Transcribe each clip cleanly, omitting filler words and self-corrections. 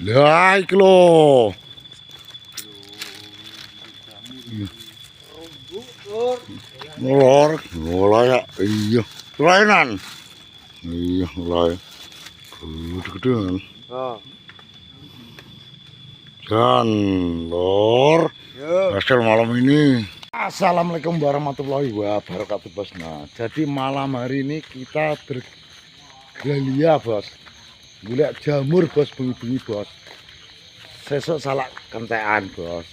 Lah iki lho. Lor, ya iya. Kelainan. Iya, mulai. Gede-gedean. Dan lor. Hasil malam ini. Assalamualaikum warahmatullahi wabarakatuh, Bos. Nah, jadi malam hari ini kita bergelia, Bos. Golek jamur, Bos, bengi-bengi, Bos. Sesuk salak kentekan, Bos.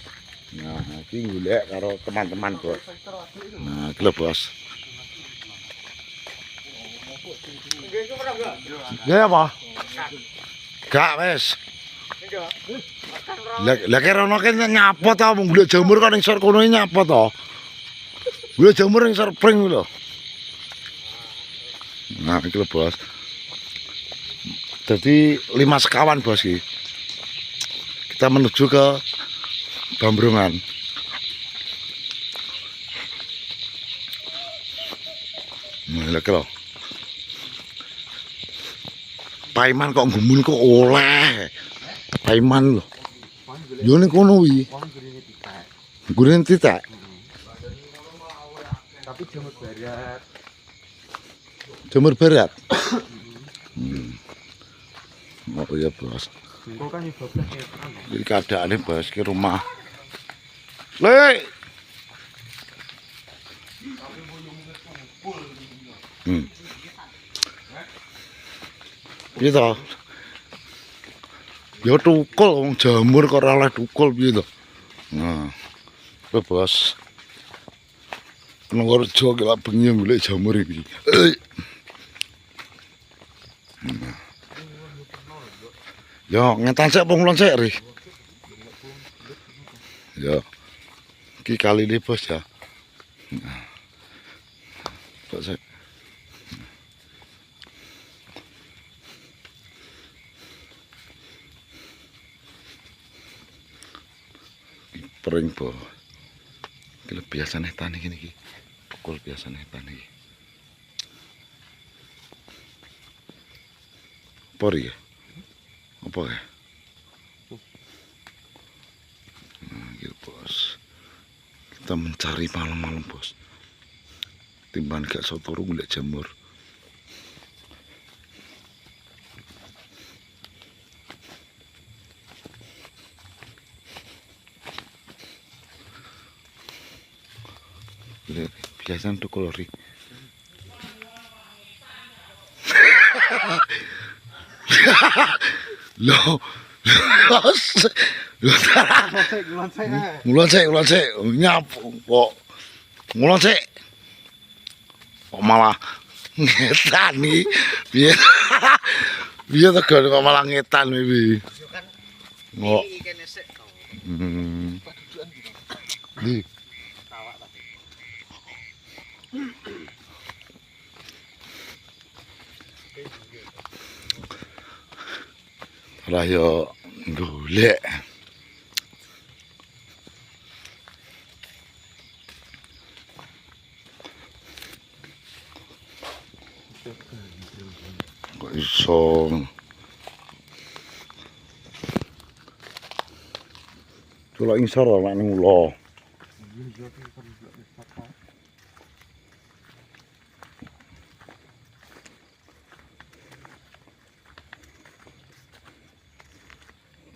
Nah, iki golek karo teman-teman, Bos. Nah, iki lho, Bos. Ya apa? Gak wis. Lah kira ono kene nyapa ta wong golek jamur kan ning sor kono nyapa ta. Golek jamur ning sor pring lho. Nah, iki lho, Bos. Jadi 5 sekawan, Bos iki. Kita menuju ke Bambrongan. Nah, lha kira. Paiman kok gumun kok oleh. Paiman lho. Yo ning kono wi. Gurine titik. Tapi jamur barat. Jamur barat. Oh iya, Bos. Kok kan 12 meteran. Iki keadaane, Bos, ki rumah. Le. Piye to? Ya tukul wong jamur kok ora oleh tukul piye to? Nah. Lho, Bos. Nangorjo ki lak bengi golek jamur iki. Ya, ngetan sik pungulon sik, Ri. Ya. Iki kali ini, Bos, ya. Nah. Kok sik. Pering, Bos. Iki biasane tani kene iki. Tukul biasane tani iki. Pori ya? Apa ya? Nah, gitu, Bos. Kita mencari malam-malam, Bos. Timbang gak iso turu golek jamur. Biasanya tukul Ri. Loh. Ngulon sik. Nyapu kok. Ngulon sik. Kok malah ngetan iki. Piye? Piye tegane kok malah ngetan iki. Kok. Di. Lah yo golek. Kok iso Tulak insar ora ning ulo.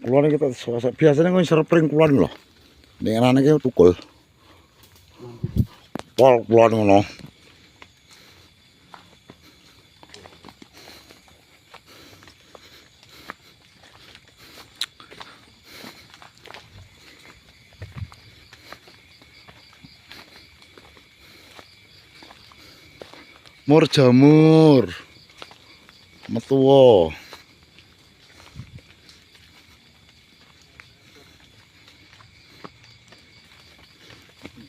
Kulon kita biasanya kok insar pring kulon lho. Ning anane ki tukul. Pol kulon ngono. Mur jamur. Metuwa.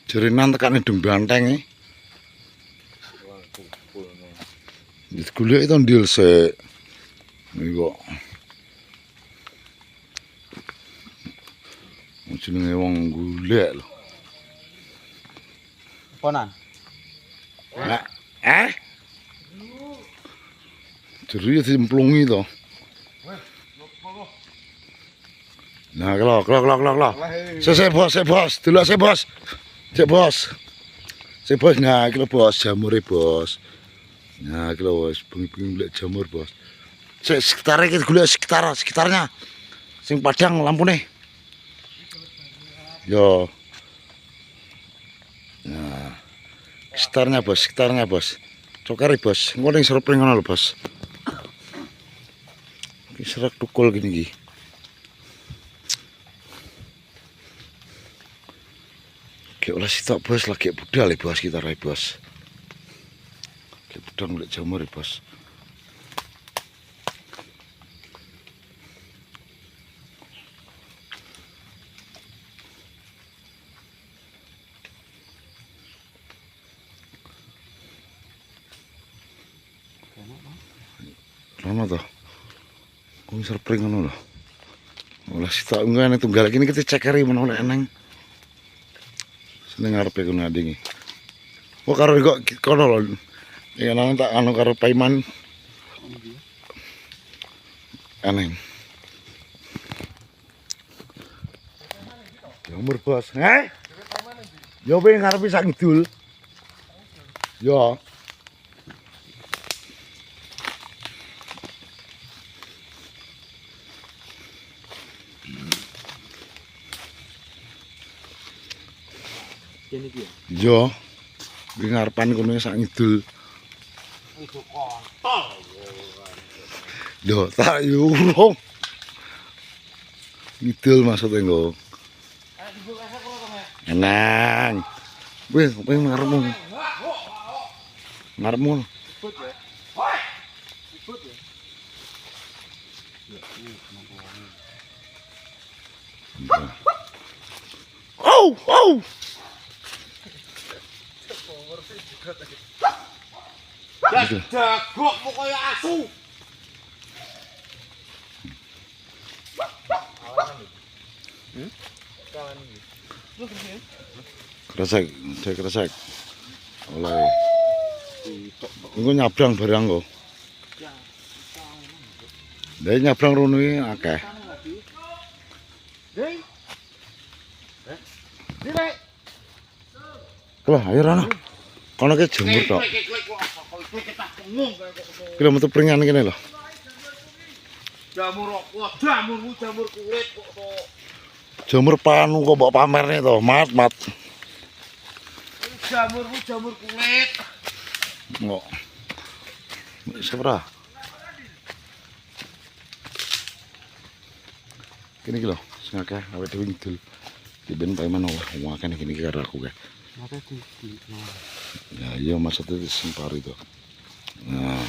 Jerinan tekane dung banteng e. Wis golek to ndil sik. Iki kok. Jenenge wong golek lho. Ponan. Jeri dimplungi to. Nah, kelok. Saya bos. Dulu saya bos. Cek bos. Saya bos. Nah, kilo bos jamur bos. Nah, kilo bos. Bengi-bengi lihat jamur bos. Sekitarnya kita gula sekitarnya. Sing padang lampu nih. Yo. Nah, sekitarnya bos. Cokari bos. Ngono yang serup ngono lho bos. Iki serak tukul gini iki. Kayak olah sitok bos lagi budal ya bos kita rai bos. Kayak budal ngeliat jamur ya bos. Lama toh. Kok bisa pring ngono lho. Olah sitok ngene tunggal iki kita cek hari menolak eneng. Seneng ngarepe kono adingi. Kok karo kok kono lho. Ya nang tak anu karo Paiman. Aneh. Jamur bos. Yo pengen ngarepe sak ngidul. Yo. Kene iki ya. Yo. Di ngarepan kono sak ngidul. Iku kontol. Yo, tak yo urung. Ngidul maksudnya nggo. Enang. Wih, pengen ngarepmu. Ngarepmu. Ikut ya. Ikut ya. Oh. Jagokmu kaya asu. Kresek. Oleh. Engko nyabrang barang kok. Lah nyabrang rono iki akeh. Lah, ayo rono. Kono ki jemur tok. Kira metu pringan kene lho. Jamur apa? Jamur kulit kok to. Jamur panu kok mbok pamerne to, mat. Jamur kulit. Kok. Sepra. Kene iki lho, sing akeh awake dhewe ngidul. Diben Paiman wah akeh kene iki karo aku kae. Mate di. Ya iya maksudnya di simpari itu. Nah,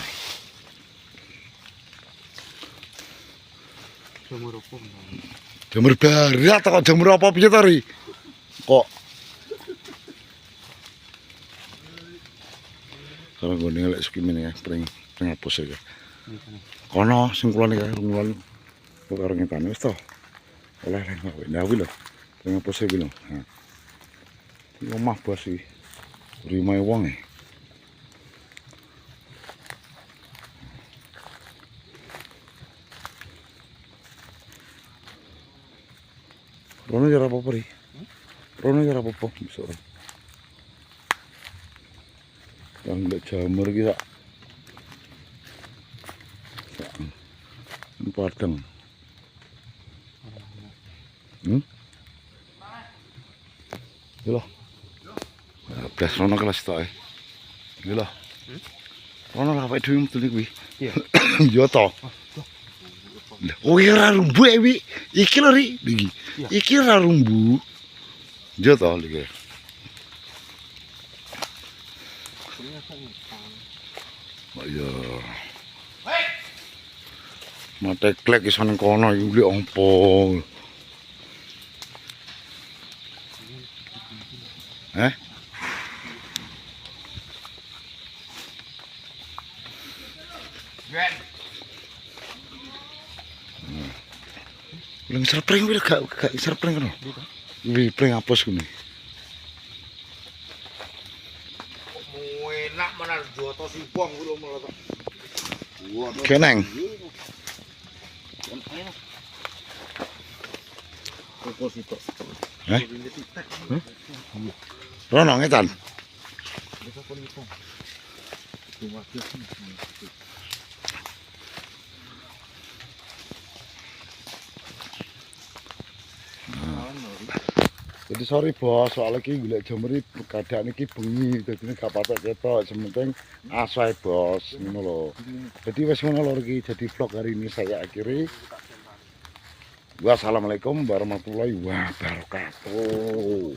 Jamur apa? jamur barat atau jamur apa piye to ri? Kok Kalau gue ngelak sukimin ya, pring hapus ya. Kono sing kulon iki rungulon kok karo ngetane wis to. Oleh kuwi lho. Pring hapus iki lho. Nah. Iki omah bos iki. Rimae wong e. Rono ya apa-apa ri. Rono ya apa-apa bisa. Yang nggak jamur kita padang Gila belas rono kelas itu gila rono lah apa itu betul nih iya iya toh oh iya rumbu iki lho ri iki rumbu iya toh lagi oh iya mate klek iso nang kono iki opo Leng serpring wis gak serpring kono. Wi pring apus kene. enak menar joto sibong kuwi lho malah. Keneng. Marco situ. Hah? Rono ngetan. Bisa pun itu. Cuma Jadi sorry bos, soalnya ki golek jamur iki keadaan iki bengi, dadi gak patek ketok, sementing aswae bos, ngono lho. Jadi wis ngono lho iki, jadi vlog hari ini saya akhiri. Wassalamualaikum warahmatullahi wabarakatuh.